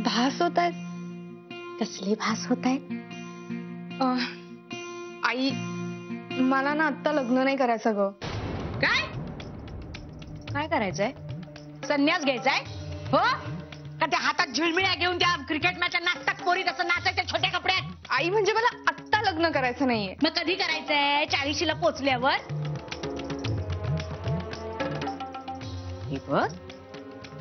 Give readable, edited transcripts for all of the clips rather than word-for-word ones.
भास होत आहेत. कसले भास होत आहेत? आई, मला ना आत्ता लग्न नाही करायचं ग. काय काय करायचंय? संन्यास घ्यायचाय हो का? त्या हातात झिळमिळ्या घेऊन त्या क्रिकेट मॅच नाचतात पोरी तसं नाचायचं छोट्या कपड्यात? आई म्हणजे मला आत्ता लग्न करायचं नाहीये. मग कधी करायचंय? 40शीला पोचल्यावर? हे बघ,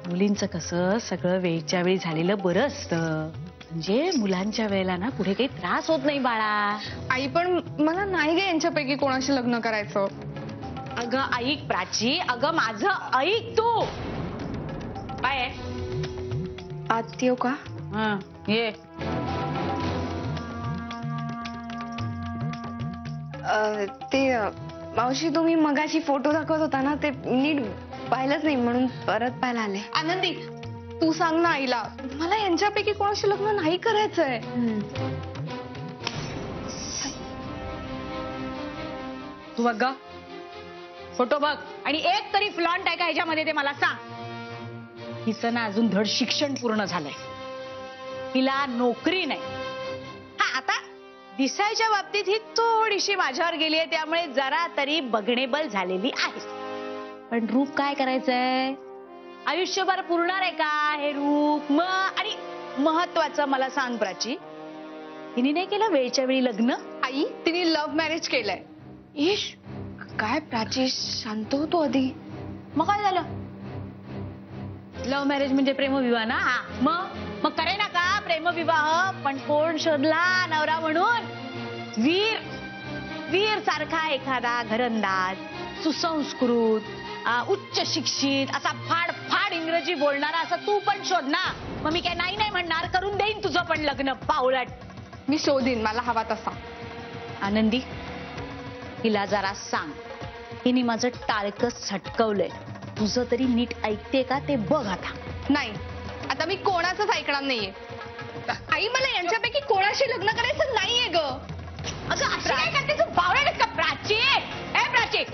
मुलींचं कसं सगळं वेळच्या वेळी झालेलं बरं असतं. म्हणजे मुलांच्या वेळेला ना पुढे काही त्रास होत नाही बाळा. आई पण मला नाही ग यांच्यापैकी कोणाशी लग्न करायचं. अगं ऐक प्राची, अगं माझं ऐक तू. काय आहे? आत येऊ का? ये. ते मावशी तुम्ही मगाशी फोटो दाखवत होता ना, ते नीट पाहिलंच नाही म्हणून परत पाहायला आले. आनंदी, तू सांग ना आईला, मला यांच्यापैकी कोणाशी लग्न नाही करायचंय. तू बघ, फोटो बघ आणि एक तरी फ्लॉन्ट आहे का ह्याच्यामध्ये ते मला सांग. हिचं ना अजून धड शिक्षण पूर्ण झालंय, हिला नोकरी नाही. हा, आता दिसायच्या बाबतीत ही थोडीशी माझ्यावर गेली आहे, त्यामुळे जरा तरी बघणेबल झालेली आहे. पण रूप काय करायचंय? आयुष्यभर पुरणार आहे का हे रूप? आणि महत्वाचं मला सांग प्राची, हिने नाही केलं वेळच्या वेळी लग्न? आई, तिने लव्ह मॅरेज केलंय. इश, काय प्राची, शांत होतो आधी. मग काय झालं? लव्ह मॅरेज म्हणजे प्रेमविवाह ना? मग करे ना का प्रेमविवाह? पण कोण शोधला नवरा म्हणून? वीर, वीर सारखा एखादा घरंदाज, सुसंस्कृत, उच्च शिक्षित, असा फाड फाड इंग्रजी बोलणारा असं तू पण शोध ना. मग मी काय नाही नाही म्हणणार, करून देईन तुझं पण लग्न पावलट. मी शोधीन, मला हवा तसा. आनंदी, हिला जरा सांग, हिने माझं टाळकं सटकवलंय. तुझं तरी नीट ऐकते का ते बघ आता. नाही, आता मी कोणाचंच ऐकणार नाहीये. आई, मला यांच्यापैकी कोणाशी लग्न करायचं नाहीये ग. अगं अशी काय करते तू? बावळट का प्राची? ए प्राची,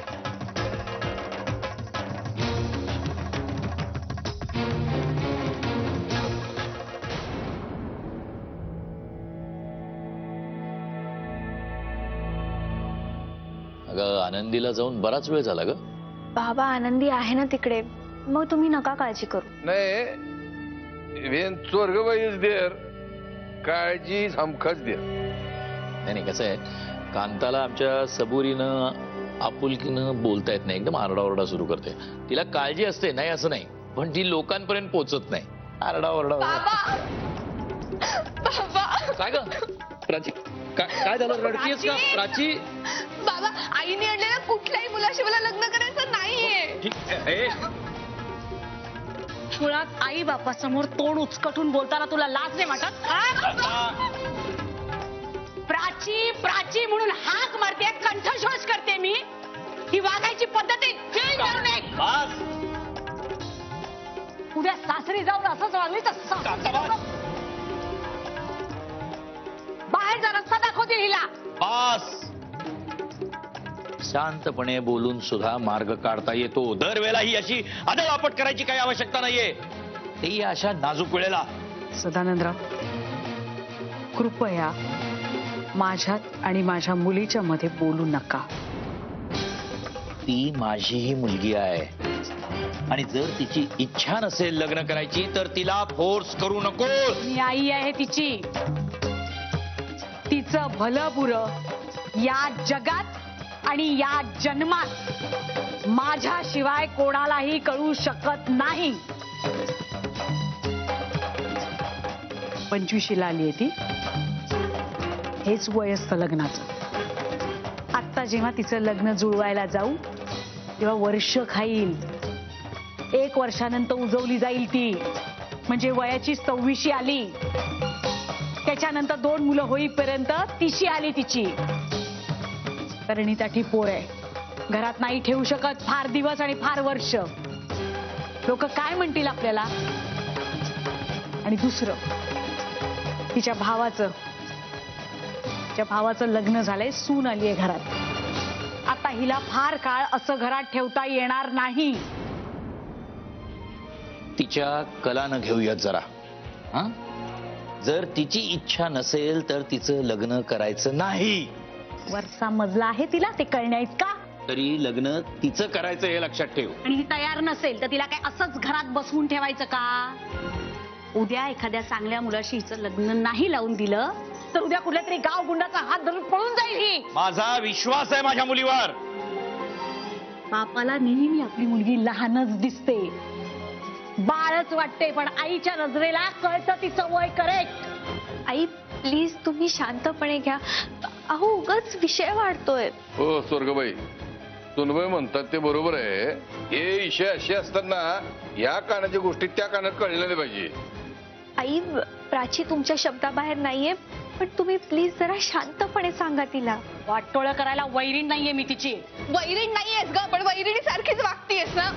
अगं आनंदीला जाऊन बराच वेळ झाला ग. बाबा, आनंदी आहे ना तिकडे, मग तुम्ही नका काळजी करू. नाही, स्वर्गबाई इज देअर, काळजी हमखास देअर. नाही कसं आहे, कांताला आमच्या सबुरीनं आपुलकीनं बोलता येत नाही, एकदम आरडाओरडा सुरू करते. तिला काळजी असते, नाही असं नाही, पण ती लोकांपर्यंत पोहोचत नाही. आरडाओरडा. काय ग प्राची, काय झालं? रडतीयस का प्राची? बाबा, आईने आणलेल्या कुठल्याही मुलाशी मला लग्न करायचं नाहीये. मुळात आई बापा समोर तोंड उचकटून बोलताना तुला लाज नाही वाटत? प्राची प्राची म्हणून हाक मारते, कंठशोष करते मी. ही वागायची पद्धत आहे. उद्या सासरी जाऊन असंच वागली तर बाहेर जा, रस्ता दाखवतील हिला. बस, शांतपणे बोलून सुद्धा मार्ग काढता येतो. दरवेळेला ही अशी आदळआपट करायची काही आवश्यकता नाहीये, तेही अशा नाजूक वेळेला. सदानंदराव, कृपया माझ्यात आणि माझ्या मुलीच्या मध्ये बोलू नका. ती माझीही मुलगी आहे आणि जर तिची इच्छा नसेल लग्न करायची तर तिला फोर्स करू नको. मी आई आहे तिची. तिचं भलं बुरं या जगात आणि या जन्मात माझ्याशिवाय कोणालाही कळू शकत नाही. 25शीला आली आहे ती. हेच वय असतं लग्नाचं. आत्ता जेव्हा तिचं लग्न जुळवायला जाऊ तेव्हा वर्ष खाईल. 1 वर्षानंतर उजवली जाईल ती. म्हणजे वयाची 26शी आली. त्याच्यानंतर 2 मुलं होईपर्यंत 30शी आली तिची. कारण त्या पोर आहे, घरात नाही ठेवू शकत फार दिवस आणि फार वर्ष. लोक काय म्हणतील आपल्याला? आणि दुसरं, तिच्या भावाचं लग्न झालंय, सून आलीये घरात. आता हिला फार काळ असं घरात ठेवता येणार नाही. तिच्या कलानं घेऊयात जरा. हा, जर तिची इच्छा नसेल तर तिचं लग्न करायचं नाही. वरचा मजला आहे तिला ते कळण्यात का? तरी लग्न तिचं करायचं हे लक्षात ठेव. आणि ही तयार नसेल तर तिला काय असंच घरात बसवून ठेवायचं का? उद्या एखाद्या चांगल्या मुलाशी हिचं लग्न नाही लावून दिलं तर उद्या कुठल्या तरी गाव गुंडाचा हात धरून पळून जाईल ही. माझा विश्वास आहे माझ्या मुलीवर. बापाला नेहमी आपली मुलगी लहानच दिसते, बाळच वाटते, पण आईच्या नजरेला कळतं तिचं वय करेक्ट. आई प्लीज तुम्ही शांतपणे घ्या. अहो उगाच विषय वाढतोय. हो स्वर्गबाई, सुनबाई म्हणतात ते बरोबर आहे. हे विषय असे असतात ना, या कानाच्या गोष्टी त्या कानात कळल्या नाही पाहिजे. आई प्राची तुमच्या शब्दाबाहेर नाहीये, पण तुम्ही प्लीज जरा शांतपणे सांगा तिला. वाटोळं करायला वैरीण नाहीये मी तिची. वैरीण नाहीयेस ग, पण वैरिणी सारखीच वागतीयेस ना.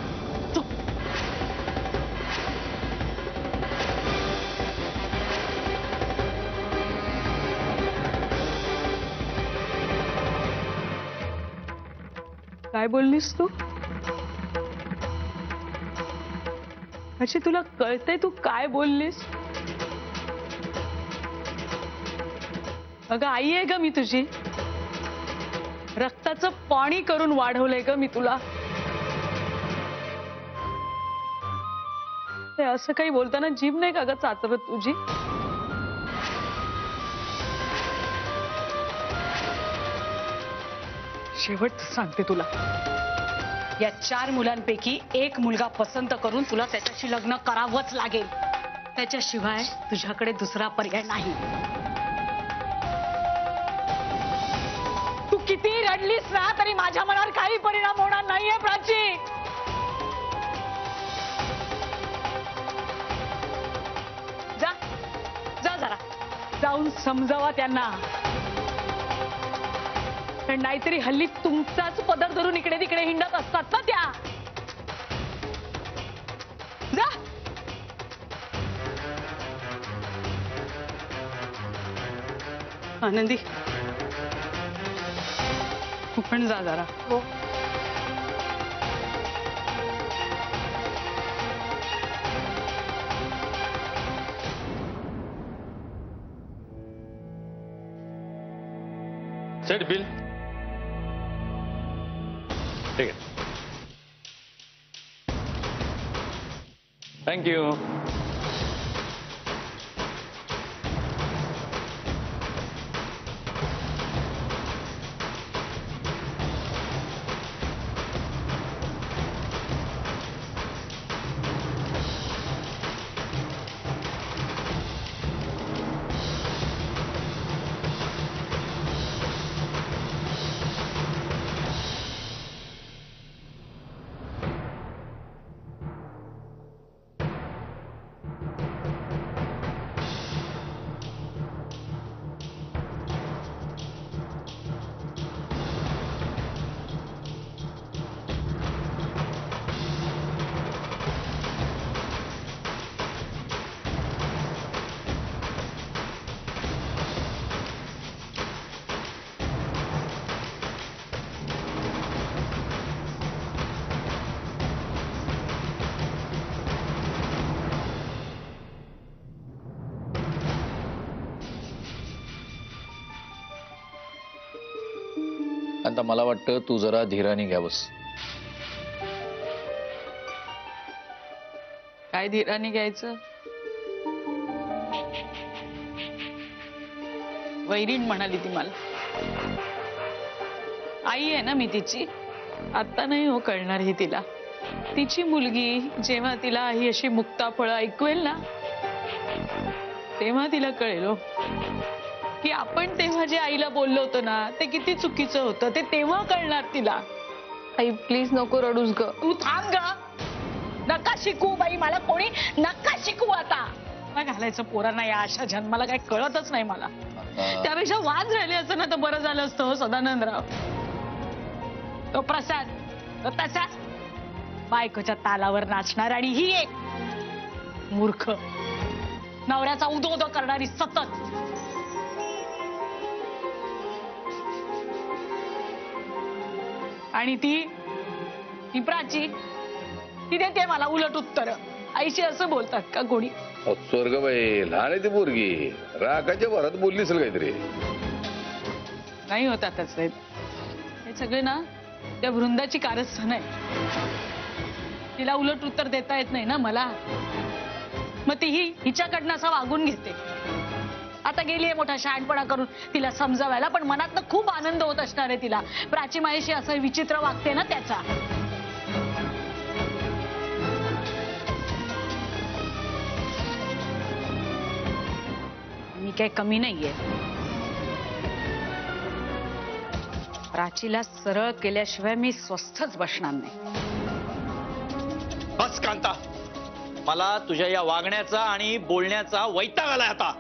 काय बोललीस तू? अशी तुला कळतंय तू काय बोललीस? अगं आई आहे ग मी तुझी. रक्ताचं पाणी करून वाढवलंय ग मी तुला. ते असं काही बोलताना जीभ नाही का ग चाचरत तुझी? शेवट सांगते तुला, या 4 मुलांपैकी एक मुलगा पसंत करून तुला त्याच्याशी लग्न करावंच लागेल. त्याच्याशिवाय तुझ्याकडे दुसरा पर्याय नाही. तू किती रडलीस ना तरी माझ्या मनावर काही परिणाम होणार नाहीये प्राची. जा जा जरा जाऊन समजावा त्यांना. पण नाहीतरी हल्ली तुमचाच पदर धरून इकडे तिकडे हिंडत असतात ना त्या. जा. आनंदी तू पण जा जरा. हो. Set bill. ठीक आहे. थँक्यू. आता मला वाटतं तू जरा धीराने घ्यावंस. काय धीराने घ्यायचं? वैरीण म्हणाली ती मला. आई आहे ना मी तिची. आता नाही हो कळणार हे तिला. तिची मुलगी जेव्हा तिला ही अशी मुक्ताफळं ऐकवेल ना तेव्हा तिला कळेल हो की आपण तेव्हा जे आईला बोललो होतो ना ते किती चुकीचं होतं. ते तेव्हा कळणार तिला. आई प्लीज नको रडूस ग. तू थांब ग. नका शिकू बाई मला कोणी. नका शिकू आता. मला घालायचं पोरांना या अशा जन्माला काही कळतच नाही मला. त्यापेक्षा वाद राहिले असं ना तर बरं झालं असतं हो सदानंदराव. तो प्रसाद तो तसाच बायकोच्या तालावर नाचणार आणि ही एक मूर्ख नवऱ्याचा उदो करणारी सतत. आणि ती प्राची ती देते मला उलट उत्तर. आईशी असं बोलतात का कोणी? स्वर्गबाई लहान आहे ती पोरगी, रागाच्या भरात बोलली असेल काहीतरी. नाही होत आता साहेब, हे सगळे ना त्या वृंदाची कारस्थान आहे. तिला उलट उत्तर देता येत नाही ना मला, मग तीही हिच्याकडनं असं वागून घेते. आता गेलीये मोठा शहाणपणा करून तिला समजावायला, पण मनातनं खूप आनंद होत असणार आहे तिला. प्राची मायेशी असं विचित्र वागते ना त्याचा. मी काही कमी नाहीये. प्राचीला सरळ केल्याशिवाय मी स्वस्थच बसणार नाही. बस कांता, मला तुझ्या या वागण्याचा आणि बोलण्याचा वैताग आलाय आता.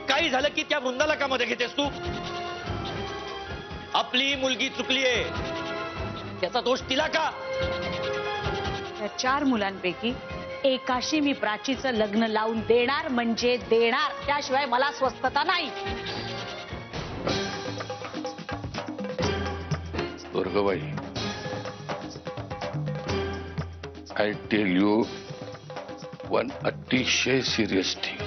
काही झालं की त्या वृंदाला का मध्ये घेतेस तू? आपली मुलगी चुकलीये, त्याचा दोष तिला का? त्या 4 मुलांपैकी एकाशी मी प्राचीचं लग्न लावून देणार म्हणजे देणार, त्याशिवाय मला स्वस्थता नाही. स्वर्गबाई, आय टेल यू वन अतिशय सिरियस थिंग.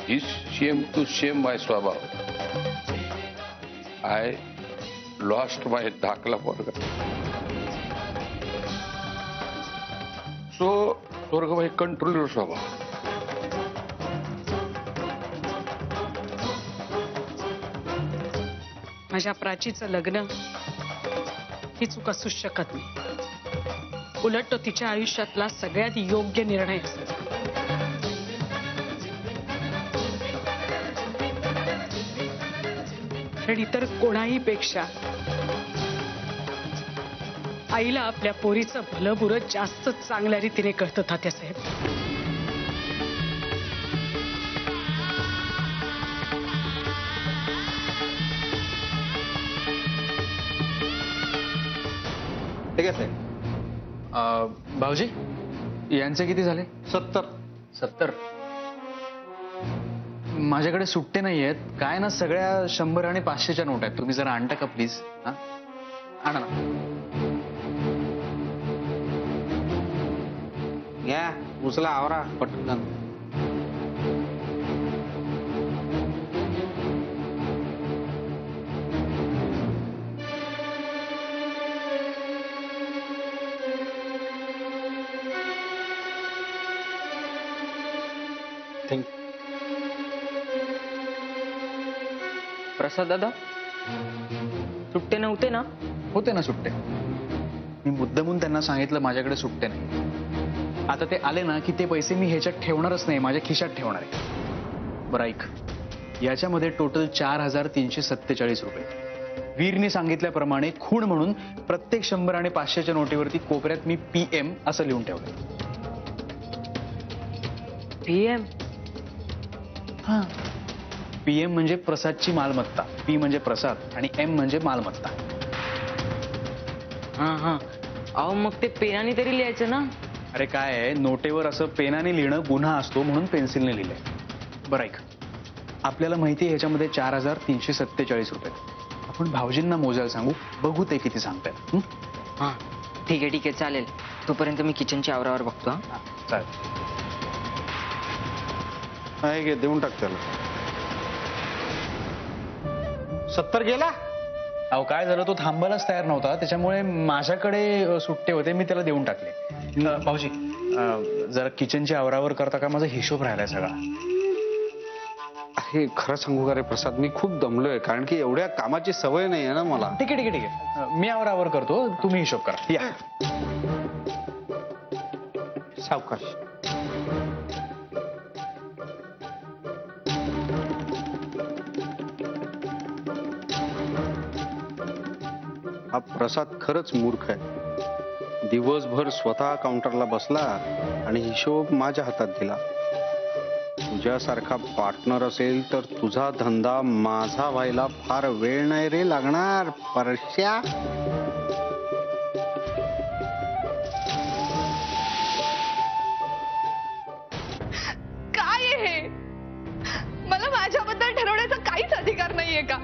ही शेम टू शेम माय स्वभाव. आय लॉस्ट माय धाकला पोरगा. सो स्वर्गबाई, कंट्रोल युअर स्वभाव. माझ्या प्राचीचं लग्न ही चूक असूच शकत नाही. उलट तो तिच्या आयुष्यातला सगळ्यात योग्य निर्णय असेल. कारण इतर कोणाही पेक्षा आईला आपल्या पोरीचं भलं बुरं जास्त चांगल्या रीतीने कळतं तात्यासाहेब. ठीक आहे. भाऊजी, यांचे किती झाले? 70. माझ्याकडे सुट्टे नाही आहेत. काय ना, सगळ्या 100 आणि 500च्या नोट आहेत. तुम्ही जरा आणता का प्लीज? हा, आणा ना. घ्या, उचला, आवरा पटकन. प्रसाद दादा, सुट्टे नव्हते ना? होते ना सुट्टे. मी मुद्दामून त्यांना सांगितलं माझ्याकडे सुट्टे नाही. आता ते आले ना की ते पैसे मी ह्याच्यात ठेवणारच नाही, माझ्या खिशात ठेवणार आहे. बरं ऐक, याच्यामध्ये टोटल 4347 रुपये. वीरनी सांगितल्याप्रमाणे खूण म्हणून प्रत्येक 100 आणि 500च्या नोटीवरती कोपऱ्यात मी PM असं लिहून ठेवलं. PM? हा, PM म्हणजे प्रसादची मालमत्ता. P म्हणजे प्रसाद आणि M म्हणजे मालमत्ता. हा हा. अहो, मग ते पेनाने तरी लिहायचं ना? अरे काय आहे, नोटेवर असं पेनाने लिहिणं गुन्हा असतो म्हणून पेन्सिलने लिहिलंय. बरं ऐक, आपल्याला माहिती आहे ह्याच्यामध्ये 4347 रुपये. आपण भाऊजींना मोजायला सांगू, बघू ते किती सांगतायत. हा, ठीक आहे चालेल. तोपर्यंत मी किचनच्या आवरावर बघतो. हा, चालेल. आहे घे, देऊन टाक त्याला. 70 गेला. अहो काय झालं, तो थांबायलाच तयार नव्हता, त्याच्यामुळे माझ्याकडे सुट्टे होते, मी त्याला देऊन टाकले. भाऊजी, जरा किचनच्या आवरावर करता का? माझा हिशोब राहिलाय सगळा. हे खरं सांगू का रे प्रसाद, मी खूप दमलोय, कारण की एवढ्या कामाची सवय नाही आहे ना मला. ठीक आहे. मी आवरावर करतो, तुम्ही हिशोब करा. या. सावकाश. हा प्रसाद खरंच मूर्ख आहे. दिवसभर स्वतः काउंटरला बसला आणि हिशोब माझ्या हातात दिला. तुझ्यासारखा पार्टनर असेल तर तुझा धंदा माझा व्हायला फार वेळ नाही रे लागणार परश्या. काय आहे हे? मला माझ्याबद्दल ठरवण्याचा काहीच अधिकार नाहीये का?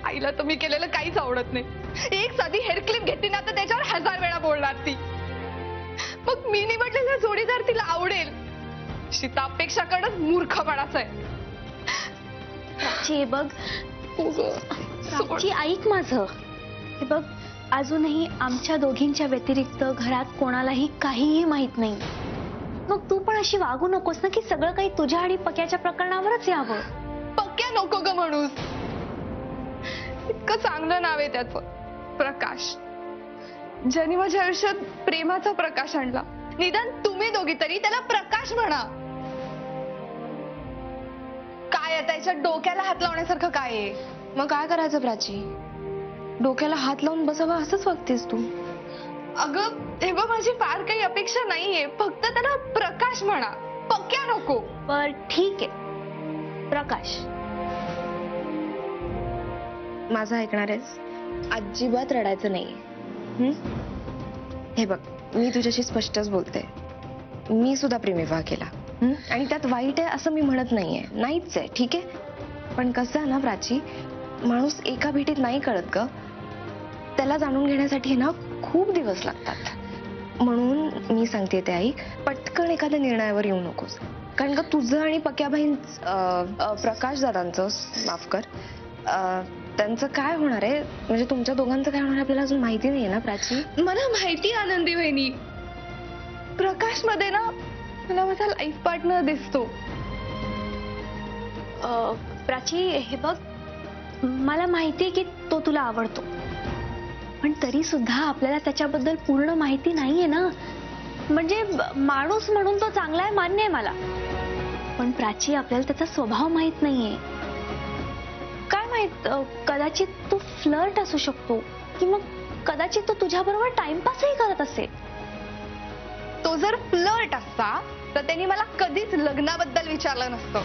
आईला तुम्ही केलेलं काहीच आवडत नाही. एक साधी हेअर क्लिप घेतली ना तर त्याच्यावर 1000 वेळा बोलणार ती. मग मी निवडलेला जोडीदार तिला आवडेल अशी अपेक्षा करणं मूर्खपणाचं आहे. हे बघ प्राची, ऐक माझं. हे बघ, अजूनही आमच्या दोघींच्या व्यतिरिक्त घरात कोणालाही काहीही माहित नाही. मग तू पण अशी वागू नकोस ना की सगळं काही तुझ्या आणि पक्याच्या प्रकरणावरच यावं. पक्या नको ग म्हणूस. इतकं चांगलं नाव आहे त्याचं, प्रकाश. ज्याने माझ्या आयुष्यात प्रेमाचा प्रकाश आणला. निदान तुम्ही दोघी तरी त्याला प्रकाश म्हणा. काय आहे त्याच्या डोक्याला हात लावण्यासारखं काय आहे? मग काय करायचं प्राची? डोक्याला हात लावून बसावं असंच वागतेस तू? अगं हे बघ, माझी फार काही अपेक्षा नाहीये, फक्त त्याला प्रकाश म्हणा, पक्या नको. बर ठीक आहे, प्रकाश. माझं ऐकणार आहेस? अजिबात रडायचं नाहीये. हे बघ, मी तुझ्याशी स्पष्टच बोलते. मी सुद्धा प्रेमविवाह केला आणि त्यात वाईट आहे असं मी म्हणत नाहीये, नाहीच आहे, ठीक आहे. पण कसं आहे ना प्राची, माणूस एका भेटीत नाही कळत ग. त्याला जाणून घेण्यासाठी ना खूप दिवस लागतात. म्हणून मी सांगते ते ऐक, पटकन एखाद्या निर्णयावर येऊ नकोस. कारण का तुझं आणि पक्याबाईंचं, प्रकाश दादांचं, माफ कर, त्यांचं काय होणार आहे, म्हणजे तुमच्या दोघांचं काय होणार आहे आपल्याला अजून माहिती नाहीये ना प्राची. मला माहिती आनंदी वहिनी, प्रकाश मध्ये ना मला माझा लाईफ पार्टनर दिसतो. प्राची, हे बघ, मला माहितीये की तो तुला आवडतो, पण तरी सुद्धा आपल्याला त्याच्याबद्दल पूर्ण माहिती नाहीये ना. म्हणजे माणूस म्हणून तो चांगला आहे, मान्य आहे मला, पण प्राची आपल्याला त्याचा स्वभाव माहित नाहीये. काय माहित, कदाचित तो फ्लर्ट असू शकतो, की मग कदाचित तो तुझ्याबरोबर टाइमपासही करत असेल. तो जर फ्लर्ट असता तर त्यांनी मला कधीच लग्नाबद्दल विचारलं नसतं.